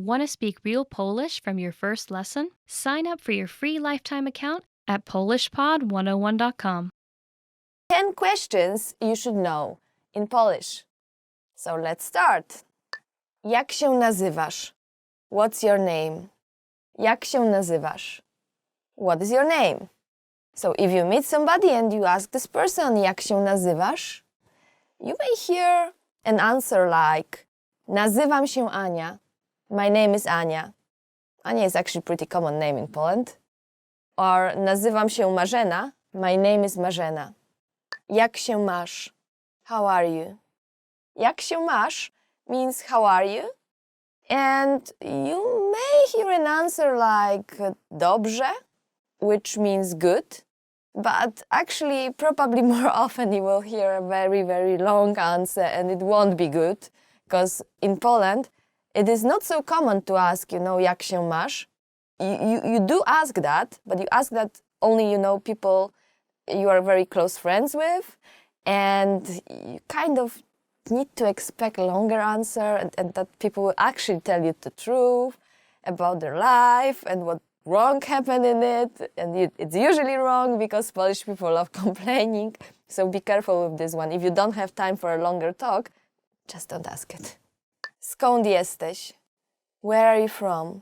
Want to speak real Polish from your first lesson? Sign up for your free lifetime account at polishpod101.com. 10 questions you should know in Polish. So let's start. Jak się nazywasz? What's your name? Jak się nazywasz? What is your name? So if you meet somebody and you ask this person, jak się nazywasz? You may hear an answer like, nazywam się Ania. My name is Ania. Ania is actually a pretty common name in Poland. Or nazywam się Marzena. My name is Marzena. Jak się masz? How are you? Jak się masz means how are you? And you may hear an answer like dobrze, which means good. But actually, probably more often you will hear a very, very long answer and it won't be good. Because in Poland, it is not so common to ask, jak się masz. You do ask that, but you ask that only, people you are very close friends with. And you kind of need to expect a longer answer and that people will actually tell you the truth about their life and what wrong happened in it. And it's usually wrong because Polish people love complaining. So be careful with this one. If you don't have time for a longer talk, just don't ask it. Skąd jesteś? Where are you from?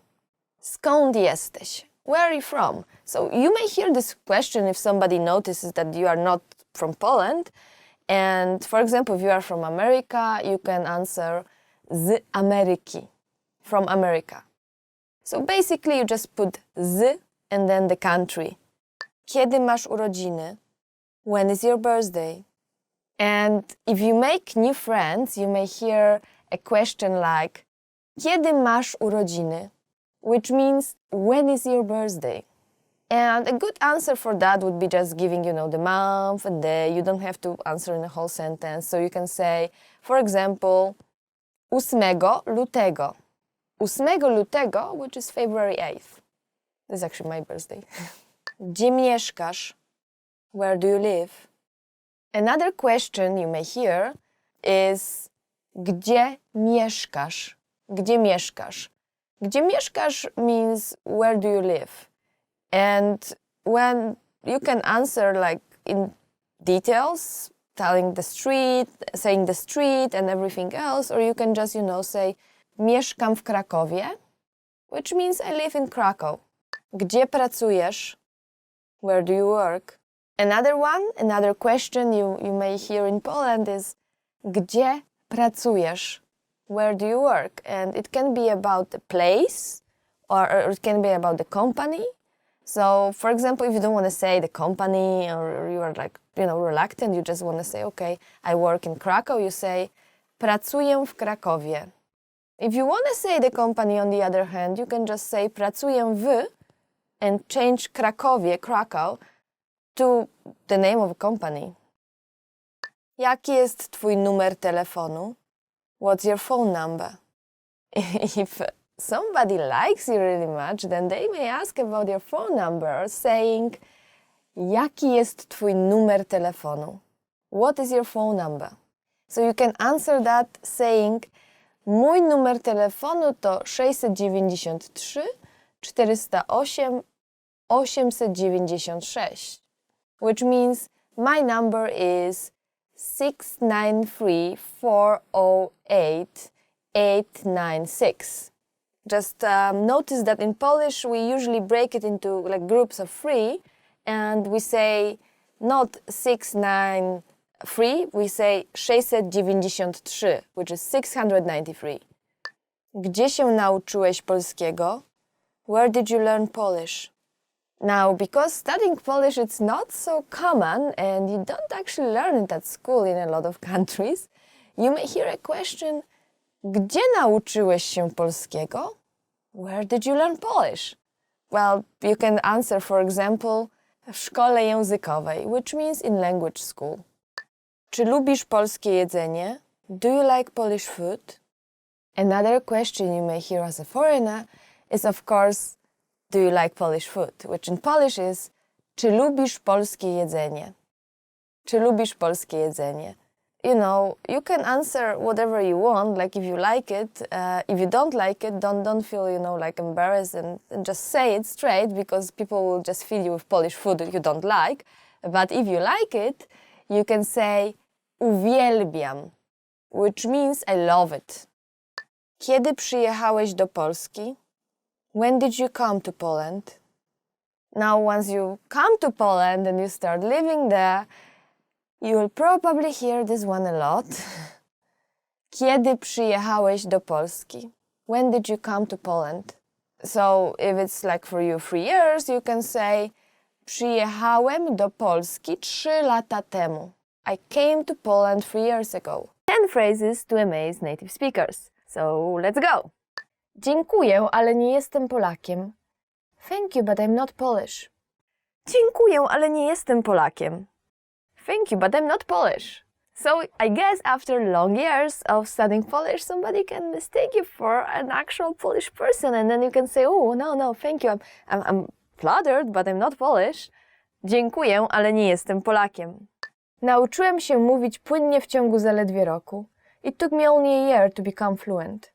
Skąd jesteś? Where are you from? So you may hear this question if somebody notices that you are not from Poland. And for example, if you are from America, you can answer z Ameryki, from America. So basically you just put z and then the country. Kiedy masz urodziny? When is your birthday? And if you make new friends, you may hear a question like, kiedy masz urodziny? Which means, when is your birthday? And a good answer for that would be just giving, the month and day. You don't have to answer in a whole sentence. So you can say, for example, 8 lutego. 8 lutego, which is February 8th. This is actually my birthday. Gdzie mieszkasz? Where do you live? Another question you may hear is, gdzie mieszkasz? Gdzie mieszkasz? Gdzie mieszkasz means, where do you live? And when you can answer like in details, telling the street, saying the street and everything else, or you can just, say, mieszkam w Krakowie, which means I live in Krakow. Gdzie pracujesz? Where do you work? Another question you may hear in Poland is, gdzie pracujesz? Where do you work? And it can be about the place, or it can be about the company. So, for example, if you don't want to say the company or you are like, reluctant, you just want to say, okay, I work in Krakow, you say, pracuję w Krakowie. If you want to say the company, on the other hand, you can just say, pracuję w and change Krakowie, Krakow, to the name of a company. Jaki jest twój numer telefonu? What's your phone number? If somebody likes you really much, then they may ask about your phone number, saying, jaki jest twój numer telefonu? What is your phone number? So you can answer that saying, mój numer telefonu to 693 408 896, which means my number is 693 408 896. Just notice that in Polish we usually break it into like groups of 3 and we say not 693, we say 693, which is 693. Gdzie się nauczyłeś polskiego? Where did you learn Polish? Now, because studying Polish it's not so common and you don't actually learn it at school in a lot of countries, you may hear a question, gdzie nauczyłeś się polskiego? Where did you learn Polish? Well, you can answer, for example, w szkole językowej, which means in language school. Czy lubisz polskie jedzenie? Do you like Polish food? Another question you may hear as a foreigner is, of course, do you like Polish food? Which in Polish is, czy lubisz polskie jedzenie? Czy lubisz polskie jedzenie? you can answer whatever you want, like if you like it. If you don't like it, don't feel, like embarrassed and just say it straight, because people will just feed you with Polish food that you don't like. But if you like it, you can say uwielbiam, which means I love it. Kiedy przyjechałeś do Polski? When did you come to Poland? Now, once you come to Poland and you start living there, you will probably hear this one a lot. Kiedy przyjechałeś do Polski? When did you come to Poland? So, if it's like for you 3 years, you can say przyjechałem do Polski 3 lata temu. I came to Poland 3 years ago. 10 phrases to amaze native speakers. So, let's go! Dziękuję, ale nie jestem Polakiem. Thank you, but I'm not Polish. Dziękuję, ale nie jestem Polakiem. Thank you, but I'm not Polish. So I guess after long years of studying Polish, somebody can mistake you for an actual Polish person, and then you can say, oh, no, thank you, I'm flattered, but I'm not Polish. Dziękuję, ale nie jestem Polakiem. Nauczyłem się mówić płynnie w ciągu zaledwie roku. It took me only a year to become fluent.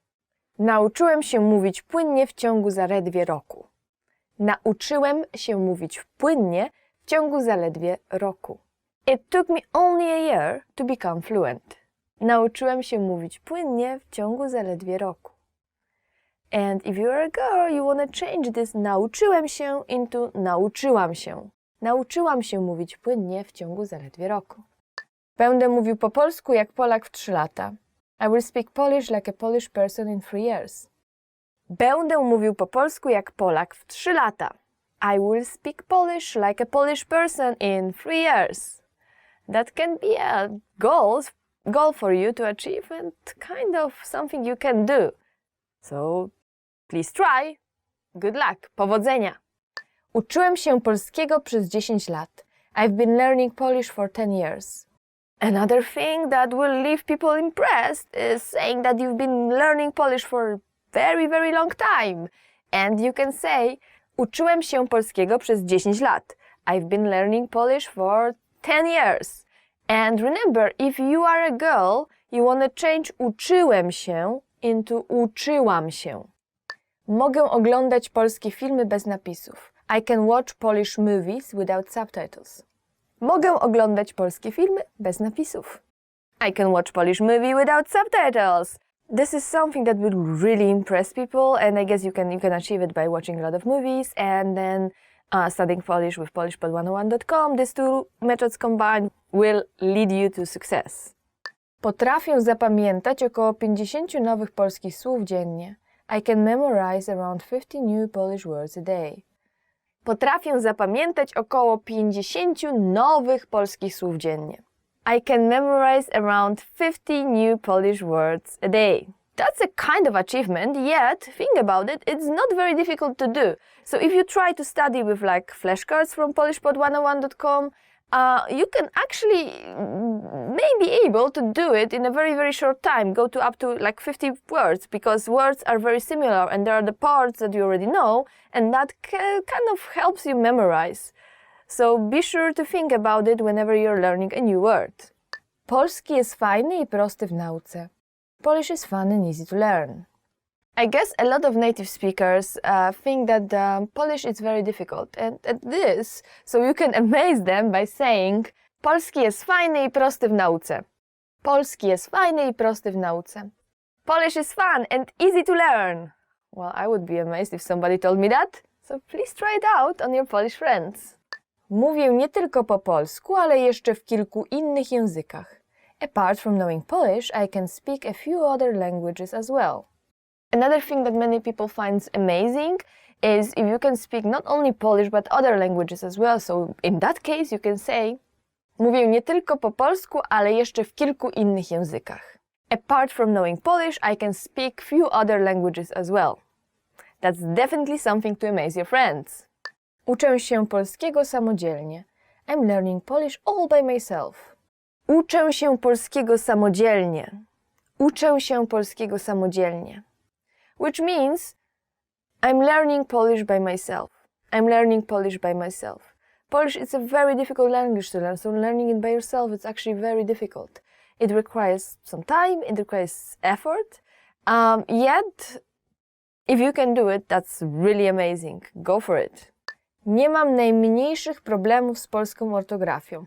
Nauczyłem się mówić płynnie w ciągu zaledwie roku. Nauczyłem się mówić płynnie w ciągu zaledwie roku. It took me only a year to become fluent. Nauczyłem się mówić płynnie w ciągu zaledwie roku. And if you're a girl, you want to change this nauczyłem się into nauczyłam się. Nauczyłam się mówić płynnie w ciągu zaledwie roku. Będę mówił po polsku jak Polak w 3 lata. I will speak Polish like a Polish person in 3 years. Będę mówił po polsku jak Polak w 3 lata. I will speak Polish like a Polish person in 3 years. That can be a goal for you to achieve and kind of something you can do. So, please try. Good luck. Powodzenia. Uczyłem się polskiego przez 10 lat. I've been learning Polish for 10 years. Another thing that will leave people impressed is saying that you've been learning Polish for very, very long time. And you can say, uczyłem się polskiego przez 10 lat. I've been learning Polish for 10 years. And remember, if you are a girl, you want to change uczyłem się into uczyłam się. Mogę oglądać polskie filmy bez napisów. I can watch Polish movies without subtitles. Mogę oglądać polskie filmy bez napisów. I can watch Polish movie without subtitles. This is something that will really impress people, and I guess you can achieve it by watching a lot of movies and then studying Polish with polishpod101.com. These two methods combined will lead you to success. Potrafię zapamiętać około 50 nowych polskich słów dziennie. I can memorize around 50 new Polish words a day. Potrafię zapamiętać około 50 nowych polskich słów dziennie. I can memorize around 50 new Polish words a day. That's a kind of achievement, yet, think about it, it's not very difficult to do. So if you try to study with like flashcards from polishpod101.com, you can actually may be able to do it in a very, very short time, go to up to like 50 words, because words are very similar and there are the parts that you already know, and that kind of helps you memorize. So be sure to think about it whenever you're learning a new word. Polski jest fajny i prosty w nauce. Polish is fun and easy to learn. I guess a lot of native speakers think that Polish is very difficult, and this, so you can amaze them by saying polski jest fajny i prosty w nauce. Polski jest fajny i prosty w nauce. Polish is fun and easy to learn. Well, I would be amazed if somebody told me that, so please try it out on your Polish friends. Mówię nie tylko po polsku, ale jeszcze w kilku innych językach. Apart from knowing Polish, I can speak a few other languages as well. Another thing that many people find amazing is if you can speak not only Polish but other languages as well. So in that case you can say mówię nie tylko po polsku, ale jeszcze w kilku innych językach. Apart from knowing Polish, I can speak few other languages as well. That's definitely something to amaze your friends. Uczę się polskiego samodzielnie. I'm learning Polish all by myself. Uczę się polskiego samodzielnie. Uczę się polskiego samodzielnie. Which means I'm learning Polish by myself. I'm learning Polish by myself. Polish is a very difficult language to learn, so learning it by yourself is actually very difficult. It requires some time, it requires effort. Yet, if you can do it, that's really amazing. Go for it. Nie mam najmniejszych problemów z polską ortografią.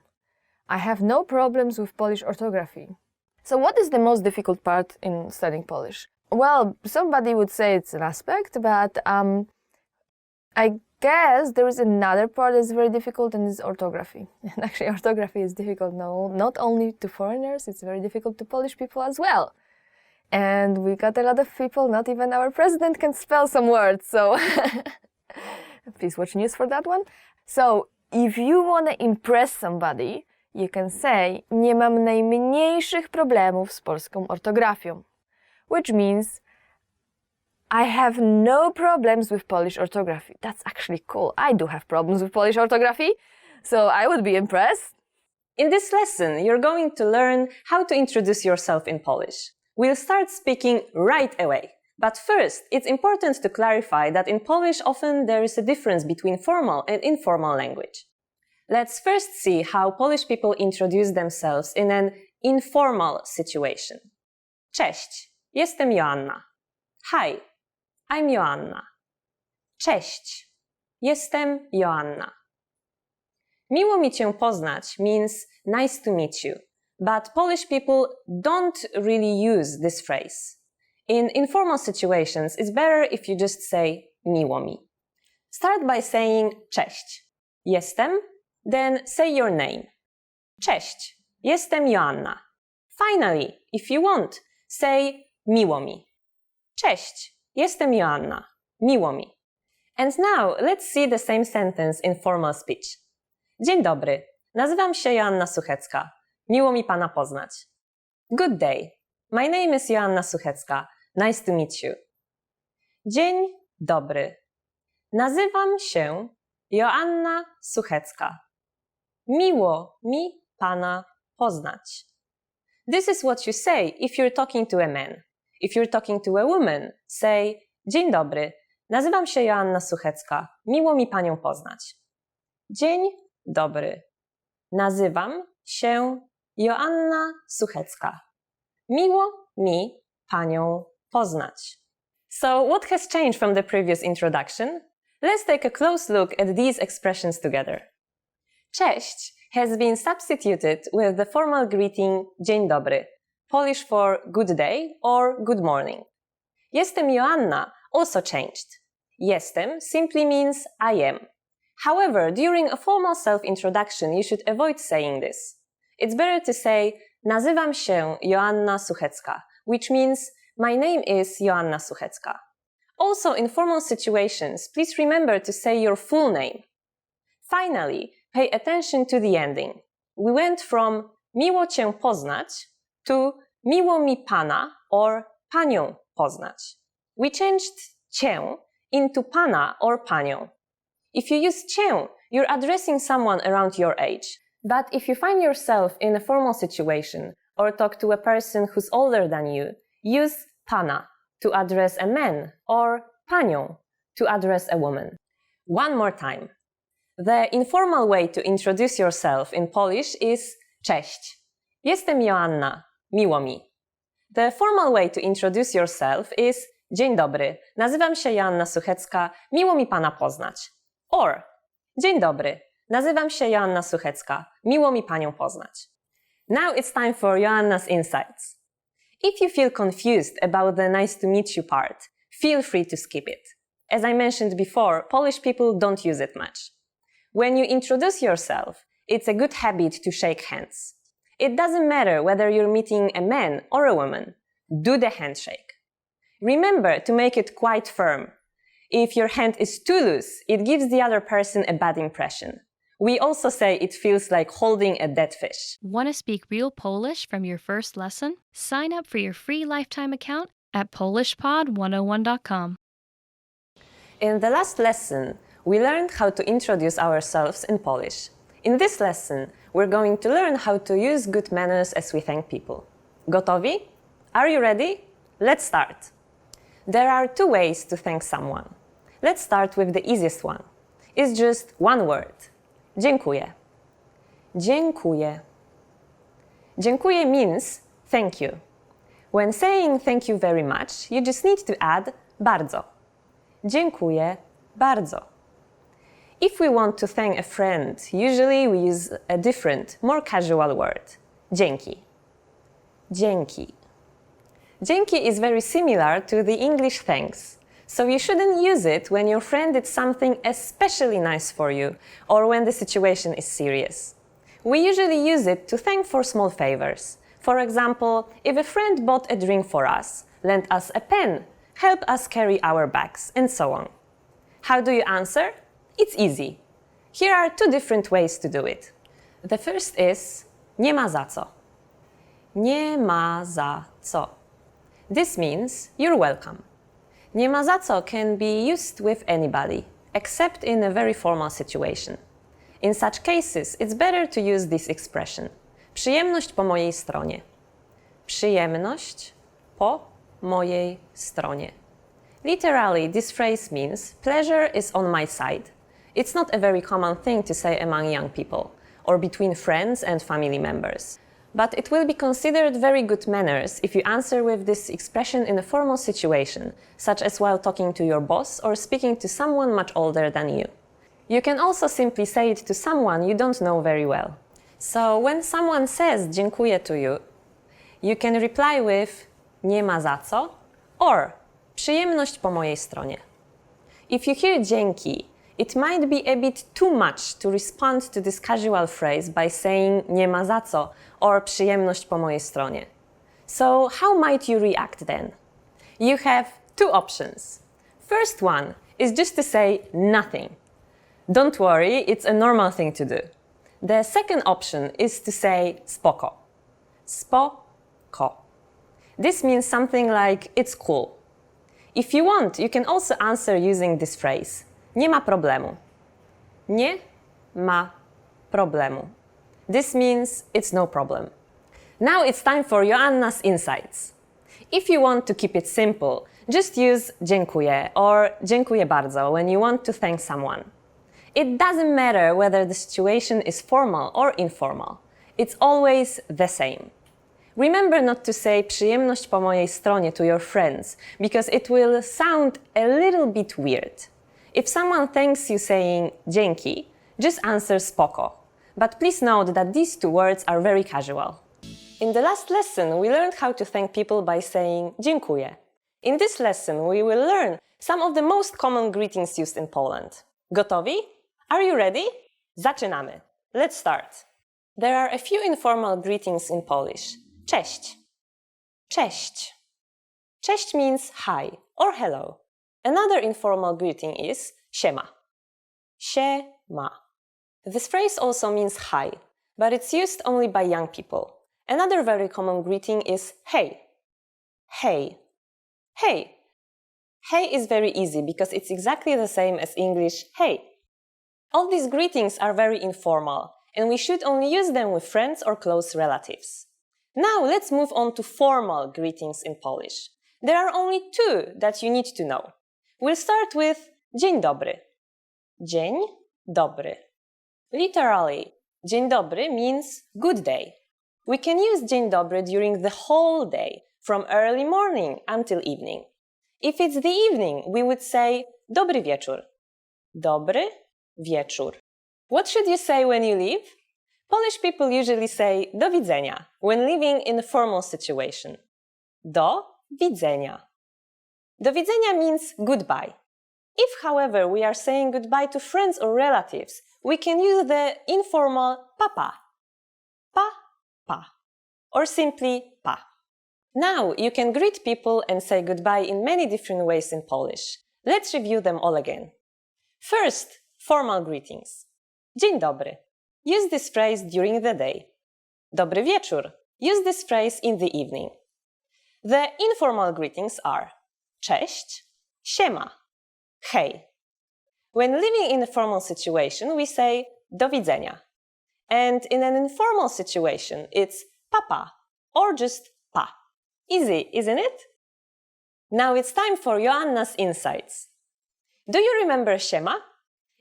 I have no problems with Polish orthography. So what is the most difficult part in studying Polish? Well, somebody would say it's an aspect, but I guess there is another part that's very difficult, and it's orthography. And actually, orthography is difficult not only to foreigners, it's very difficult to Polish people as well. And we got a lot of people, not even our president can spell some words, so please watch news for that one. So, if you want to impress somebody, you can say, nie mam najmniejszych problemów z polską ortografią, which means I have no problems with Polish orthography. That's actually cool. I do have problems with Polish orthography, so I would be impressed. In this lesson, you're going to learn how to introduce yourself in Polish. We'll start speaking right away. But first, it's important to clarify that in Polish often there is a difference between formal and informal language. Let's first see how Polish people introduce themselves in an informal situation. Cześć, jestem Joanna. Hi, I'm Joanna. Cześć, jestem Joanna. Miło mi cię poznać means nice to meet you, but Polish people don't really use this phrase. In informal situations, it's better if you just say miło mi. Start by saying cześć, jestem, then say your name. Cześć, jestem Joanna. Finally, if you want, say miło mi. Cześć, jestem Joanna. Miło mi. And now let's see the same sentence in formal speech. Dzień dobry, nazywam się Joanna Suchecka. Miło mi pana poznać. Good day, my name is Joanna Suchecka. Nice to meet you. Dzień dobry, nazywam się Joanna Suchecka. Miło mi pana poznać. This is what you say if you're talking to a man. If you're talking to a woman, say dzień dobry, nazywam się Joanna Suchecka. Miło mi panią poznać. Dzień dobry, nazywam się Joanna Suchecka. Miło mi panią poznać. So what has changed from the previous introduction? Let's take a close look at these expressions together. Cześć has been substituted with the formal greeting dzień dobry, Polish for good day or good morning. Jestem Joanna also changed. Jestem simply means I am. However, during a formal self-introduction, you should avoid saying this. It's better to say nazywam się Joanna Suchecka, which means my name is Joanna Suchecka. Also, in formal situations, please remember to say your full name. Finally, pay attention to the ending. We went from miło cię poznać to miło mi pana or panią poznać. We changed cię into pana or panią. If you use cię, you're addressing someone around your age. But if you find yourself in a formal situation or talk to a person who's older than you, use pana to address a man or panią to address a woman. One more time. The informal way to introduce yourself in Polish is cześć. Jestem Joanna. Miło mi. The formal way to introduce yourself is dzień dobry. Nazywam się Joanna Suchecka. Miło mi pana poznać. Or dzień dobry. Nazywam się Joanna Suchecka. Miło mi panią poznać. Now it's time for Joanna's insights. If you feel confused about the nice to meet you part, feel free to skip it. As I mentioned before, Polish people don't use it much. When you introduce yourself, it's a good habit to shake hands. It doesn't matter whether you're meeting a man or a woman. Do the handshake. Remember to make it quite firm. If your hand is too loose, it gives the other person a bad impression. We also say it feels like holding a dead fish. Want to speak real Polish from your first lesson? Sign up for your free lifetime account at polishpod101.com. In the last lesson, we learned how to introduce ourselves in Polish. In this lesson, we're going to learn how to use good manners as we thank people. Gotowi? Are you ready? Let's start. There are two ways to thank someone. Let's start with the easiest one. It's just one word. Dziękuję. Dziękuję. Dziękuję means thank you. When saying thank you very much, you just need to add bardzo. Dziękuję bardzo. If we want to thank a friend, usually we use a different, more casual word. Dzięki. Dzięki. Dzięki is very similar to the English thanks, so you shouldn't use it when your friend did something especially nice for you or when the situation is serious. We usually use it to thank for small favors. For example, if a friend bought a drink for us, lent us a pen, helped us carry our bags, and so on. How do you answer? It's easy. Here are two different ways to do it. The first is nie ma za co. Nie ma za co. This means you're welcome. Nie ma za co can be used with anybody, except in a very formal situation. In such cases, it's better to use this expression. Przyjemność po mojej stronie. Przyjemność po mojej stronie. Literally, this phrase means pleasure is on my side. It's not a very common thing to say among young people, or between friends and family members. But it will be considered very good manners if you answer with this expression in a formal situation, such as while talking to your boss or speaking to someone much older than you. You can also simply say it to someone you don't know very well. So when someone says dziękuję to you, you can reply with nie ma za co or przyjemność po mojej stronie. If you hear dzięki, it might be a bit too much to respond to this casual phrase by saying nie ma za co or przyjemność po mojej stronie. So how might you react then? You have two options. First one is just to say nothing. Don't worry, it's a normal thing to do. The second option is to say spoko. Spoko. This means something like it's cool. If you want, you can also answer using this phrase. Nie ma problemu. Nie ma problemu. This means it's no problem. Now it's time for Joanna's insights. If you want to keep it simple, just use dziękuję or dziękuję bardzo when you want to thank someone. It doesn't matter whether the situation is formal or informal. It's always the same. Remember not to say przyjemność po mojej stronie to your friends, because it will sound a little bit weird. If someone thanks you saying dzięki, just answer spoko. But please note that these two words are very casual. In the last lesson, we learned how to thank people by saying dziękuję. In this lesson, we will learn some of the most common greetings used in Poland. Gotowi? Are you ready? Zaczynamy. Let's start. There are a few informal greetings in Polish. Cześć. Cześć. Cześć means hi or hello. Another informal greeting is siema. Siema. This phrase also means hi, but it's used only by young people. Another very common greeting is hej. Hej. Hej. Hej is very easy because it's exactly the same as English hey. All these greetings are very informal, and we should only use them with friends or close relatives. Now let's move on to formal greetings in Polish. There are only two that you need to know. We'll start with dzień dobry. Dzień dobry. Literally, dzień dobry means good day. We can use dzień dobry during the whole day, from early morning until evening. If it's the evening, we would say dobry wieczór. Dobry wieczór. What should you say when you leave? Polish people usually say do widzenia when living in a formal situation. Do widzenia. Do widzenia means goodbye. If, however, we are saying goodbye to friends or relatives, we can use the informal papa. Pa, or simply pa. Now you can greet people and say goodbye in many different ways in Polish. Let's review them all again. First, formal greetings. Dzień dobry. Use this phrase during the day. Dobry wieczór. Use this phrase in the evening. The informal greetings are cześć, siema, hej. When living in a formal situation, we say do widzenia. And in an informal situation, it's papa or just pa. Easy, isn't it? Now it's time for Joanna's insights. Do you remember siema?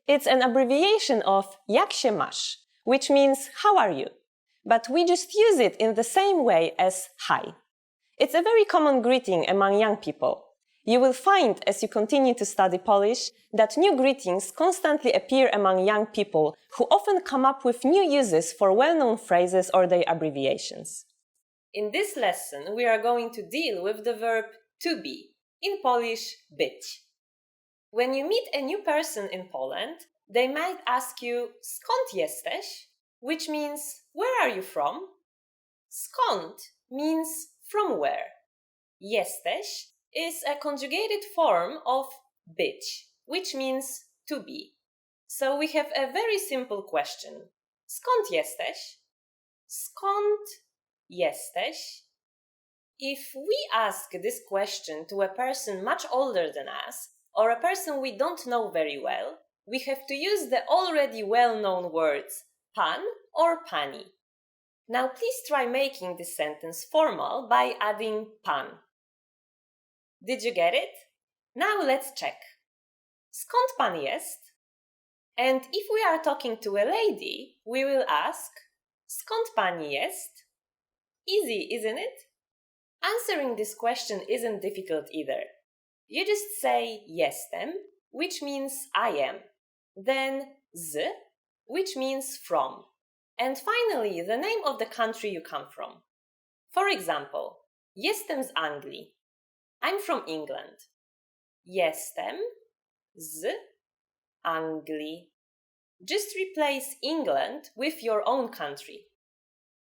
It's an abbreviation of jak się masz, which means how are you? but we just use it in the same way as hi. It's a very common greeting among young people. You will find, as you continue to study Polish, that new greetings constantly appear among young people who often come up with new uses for well-known phrases or their abbreviations. In this lesson, we are going to deal with the verb to be, in Polish być. When you meet a new person in Poland, they might ask you skąd jesteś, which means where are you from? Skąd means from where. Jesteś is a conjugated form of być, which means to be. So we have a very simple question. Skąd jesteś? Skąd jesteś? If we ask this question to a person much older than us, or a person we don't know very well, we have to use the already well-known words pan or pani. Now please try making this sentence formal by adding pan. Did you get it? Now let's check. Skąd pan jest? And if we are talking to a lady, we will ask skąd pani jest? Easy, isn't it? Answering this question isn't difficult either. You just say jestem, which means I am, then z, which means from, and finally the name of the country you come from. For example, jestem z Anglii. I'm from England. Jestem z Anglii. Just replace England with your own country.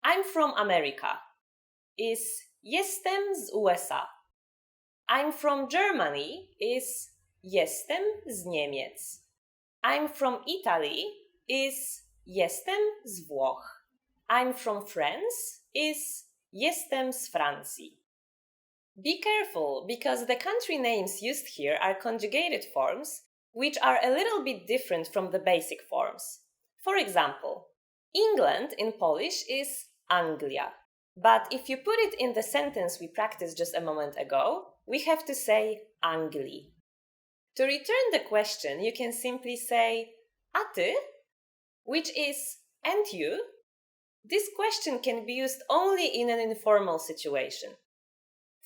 I'm from America. Is jestem z USA. I'm from Germany is jestem z Niemiec. I'm from Italy is jestem z Włoch. I'm from France is jestem z Francji. Be careful, because the country names used here are conjugated forms, which are a little bit different from the basic forms. For example, England in Polish is Anglia. But if you put it in the sentence we practiced just a moment ago, we have to say Anglii. To return the question, you can simply say a ty, which is and you. This question can be used only in an informal situation.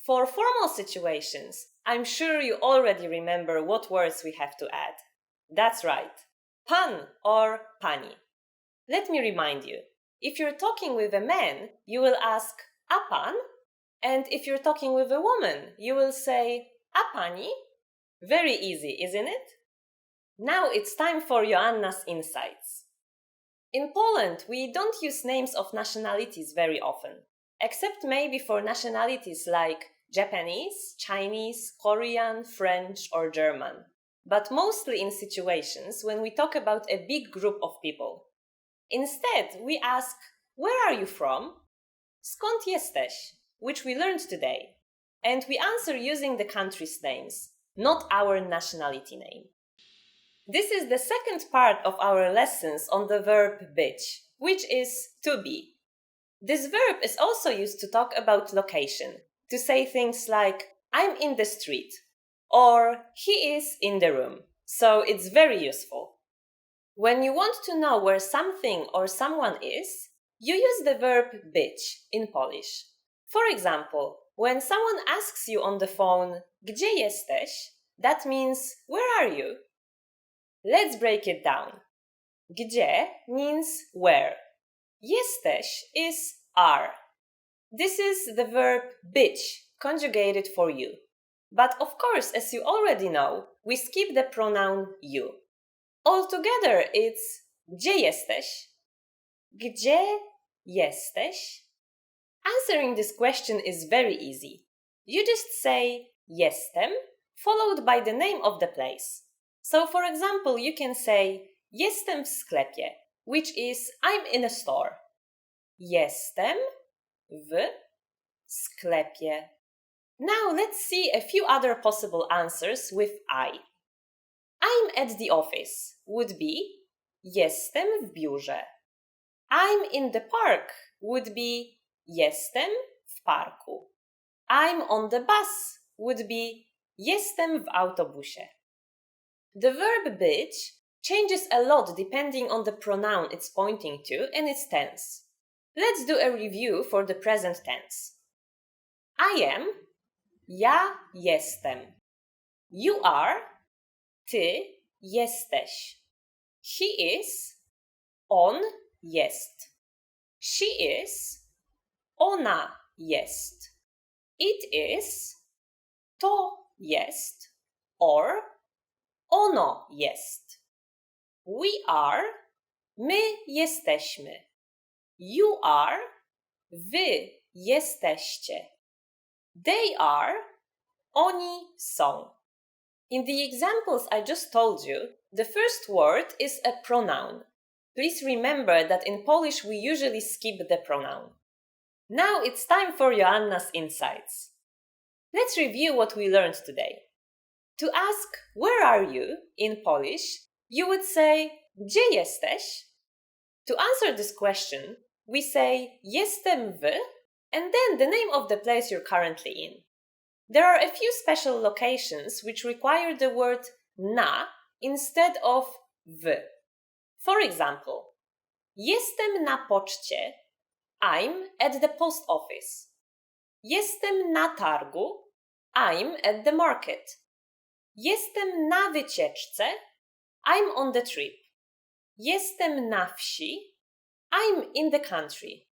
For formal situations, I'm sure you already remember what words we have to add. That's right, pan or pani. Let me remind you. If you're talking with a man, you will ask a pan, and if you're talking with a woman, you will say a pani. Very easy, isn't it? Now it's time for Joanna's insights. In Poland, we don't use names of nationalities very often, except maybe for nationalities like Japanese, Chinese, Korean, French, or German, but mostly in situations when we talk about a big group of people. Instead, we ask, where are you from? Skąd jesteś? Which we learned today. And we answer using the country's names, not our nationality name. This is the second part of our lessons on the verb być, which is to be. This verb is also used to talk about location, to say things like, I'm in the street, or he is in the room. So it's very useful. When you want to know where something or someone is, you use the verb być in Polish. For example, when someone asks you on the phone, Gdzie jesteś? That means, where are you? Let's break it down. Gdzie means where. Jesteś is are. This is the verb być, conjugated for you. But of course, as you already know, we skip the pronoun you. Altogether, it's gdzie jesteś? Gdzie jesteś? Answering this question is very easy. You just say jestem, followed by the name of the place. So for example, you can say jestem w sklepie, which is I'm in a store. Jestem w sklepie. Now let's see a few other possible answers with I. I'm at the office would be jestem w biurze. I'm in the park would be jestem w parku. I'm on the bus would be jestem w autobusie. The verb być changes a lot depending on the pronoun it's pointing to and its tense. Let's do a review for the present tense. I am, ja jestem. You are, ty jesteś. He is, on jest. She is, ona jest. It is, to jest, or ono jest. We are, my jesteśmy. You are, wy jesteście. They are, oni są. In the examples I just told you, the first word is a pronoun. Please remember that in Polish we usually skip the pronoun. Now it's time for Joanna's insights. Let's review what we learned today. To ask where are you in Polish, you would say gdzie jesteś? To answer this question, we say jestem w and then the name of the place you're currently in. There are a few special locations which require the word na instead of w. For example, jestem na poczcie, I'm at the post office. Jestem na targu, I'm at the market. Jestem na wycieczce, I'm on the trip. Jestem na wsi, I'm in the country.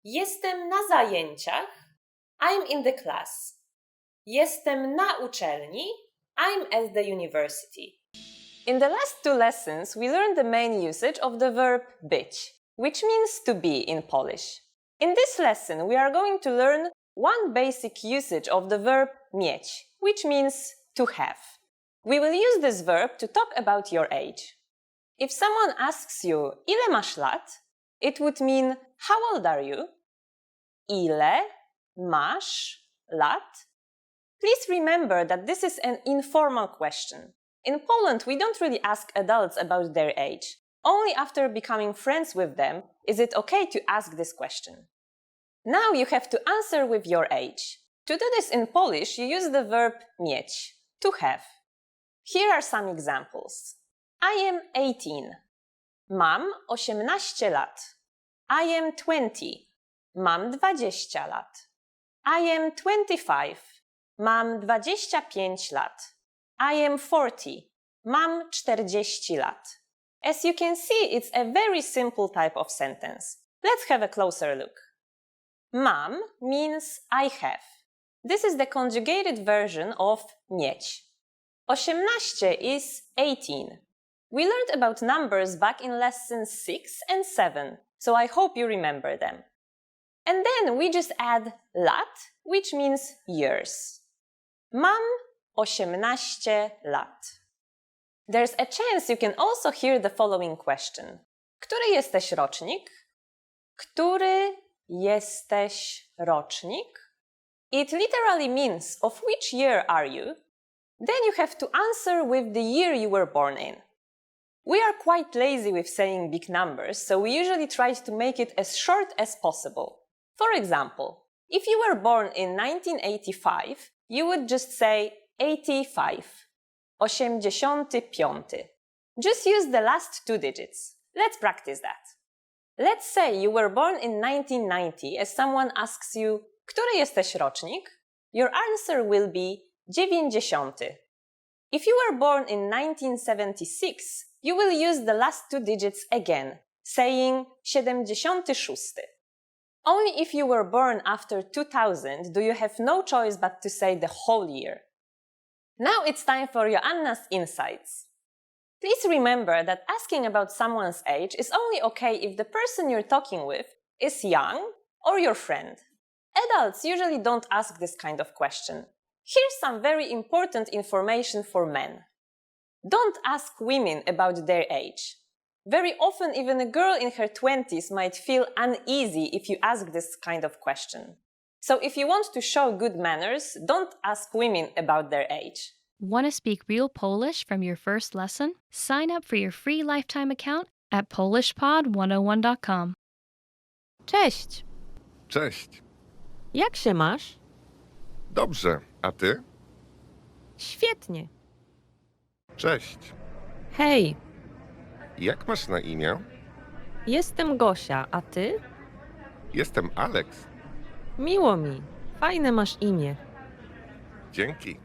Jestem na zajęciach, I'm in the class. Jestem na uczelni, I'm at the university. In the last two lessons, we learned the main usage of the verb być, which means to be in Polish. In this lesson, we are going to learn one basic usage of the verb mieć, which means to have. We will use this verb to talk about your age. If someone asks you, ile masz lat? It would mean, how old are you? Ile masz lat? Please remember that this is an informal question. In Poland, we don't really ask adults about their age. Only after becoming friends with them is it okay to ask this question. Now you have to answer with your age. To do this in Polish, you use the verb mieć, to have. Here are some examples. I am 18. Mam 18 lat. I am 20. Mam 20 lat. I am 25. Mam 25 lat. I am 40. Mam 40 lat. As you can see, it's a very simple type of sentence. Let's have a closer look. Mam means I have. This is the conjugated version of mieć. 18 is 18. We learned about numbers back in lessons 6 and 7, so I hope you remember them. And then we just add lat, which means years. Mam 18 lat. There's a chance you can also hear the following question. Który jesteś rocznik? Który jesteś rocznik? It literally means of which year are you? Then you have to answer with the year you were born in. We are quite lazy with saying big numbers, so we usually try to make it as short as possible. For example, if you were born in 1985, you would just say 85. 85. Just use the last two digits. Let's practice that. Let's say you were born in 1990 as someone asks you, który jesteś rocznik? Your answer will be 90. If you were born in 1976, you will use the last two digits again, saying 76. Only if you were born after 2000 do you have no choice but to say the whole year. Now it's time for Joanna's insights. Please remember that asking about someone's age is only okay if the person you're talking with is young or your friend. Adults usually don't ask this kind of question. Here's some very important information for men. Don't ask women about their age. Very often, even a girl in her 20s might feel uneasy if you ask this kind of question. So if you want to show good manners, don't ask women about their age. Want to speak real Polish from your first lesson? Sign up for your free lifetime account at polishpod101.com. Cześć! Cześć. Jak się masz? Dobrze, a ty? Świetnie. Cześć. Hej, Jak masz na imię? jestem Gosia, a ty? Jestem Alex. Miło mi. Fajne masz imię. Dzięki.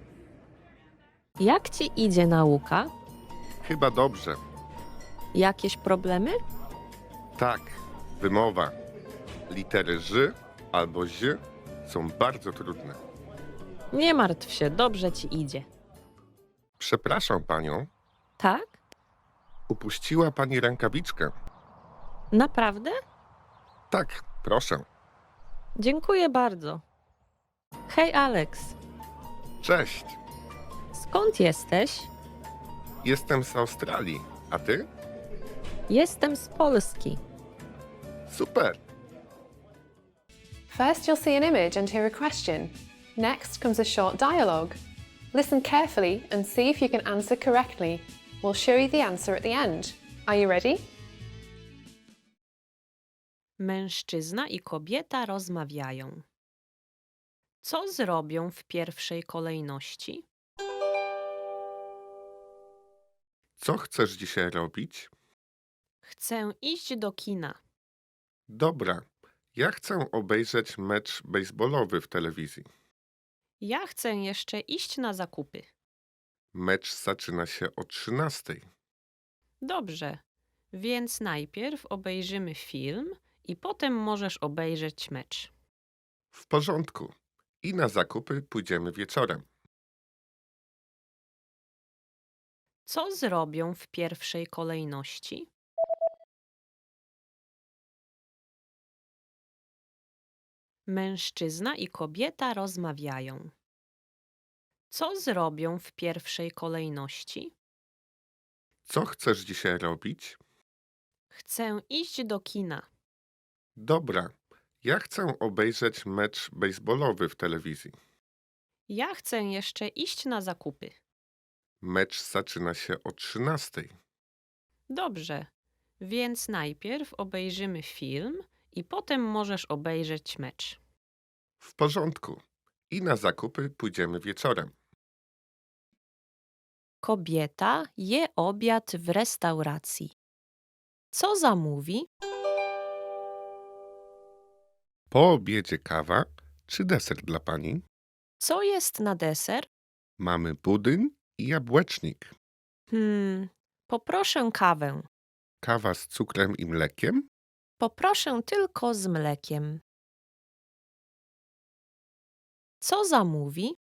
Jak ci idzie nauka? Chyba dobrze. Jakieś problemy? Tak, wymowa. Litery ż albo ź są bardzo trudne. Nie martw się, dobrze ci idzie. Przepraszam panią, Tak? upuściła pani rękawiczkę. Naprawdę? Tak, proszę. Dziękuję bardzo. Hej, Alex. Cześć, Skąd jesteś? jestem z Australii, a ty? Jestem z Polski. Super. First, you'll see an image and hear a question. Next comes a short dialogue. Listen carefully and see if you can answer correctly. We'll show you the answer at the end. Are you ready? Mężczyzna i kobieta rozmawiają. Co zrobią w pierwszej kolejności? Co chcesz dzisiaj robić? Chcę iść do kina. Dobra, ja chcę obejrzeć mecz bejsbolowy w telewizji. Ja chcę jeszcze iść na zakupy. Mecz zaczyna się o 13:00. Dobrze, więc najpierw obejrzymy film i potem możesz obejrzeć mecz. W porządku. I na zakupy pójdziemy wieczorem. Co zrobią w pierwszej kolejności? Mężczyzna i kobieta rozmawiają. Co zrobią w pierwszej kolejności? Co chcesz dzisiaj robić? Chcę iść do kina. Dobra, ja chcę obejrzeć mecz bejsbolowy w telewizji. Ja chcę jeszcze iść na zakupy. Mecz zaczyna się o 13:00. Dobrze, więc najpierw obejrzymy film i potem możesz obejrzeć mecz. W porządku. I na zakupy pójdziemy wieczorem. Kobieta je obiad w restauracji. Co zamówi? Po obiedzie kawa czy deser dla pani? Co jest na deser? Mamy budyń i jabłecznik. Poproszę kawę. Kawa z cukrem i mlekiem? Poproszę tylko z mlekiem. Co zamówi?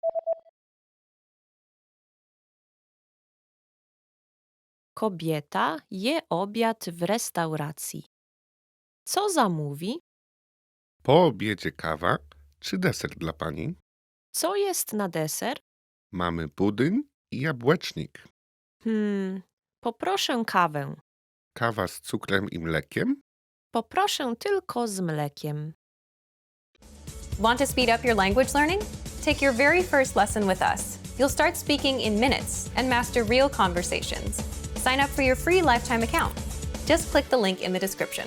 Kobieta je obiad w restauracji. Co zamówi? Po obiedzie kawa czy deser dla pani? Co jest na deser? Mamy budyń i jabłecznik. Poproszę kawę. Kawa z cukrem i mlekiem? Poproszę tylko z mlekiem. Want to speed up your language learning? Take your very first lesson with us. You'll start speaking in minutes and master real conversations. Sign up for your free lifetime account. Just click the link in the description.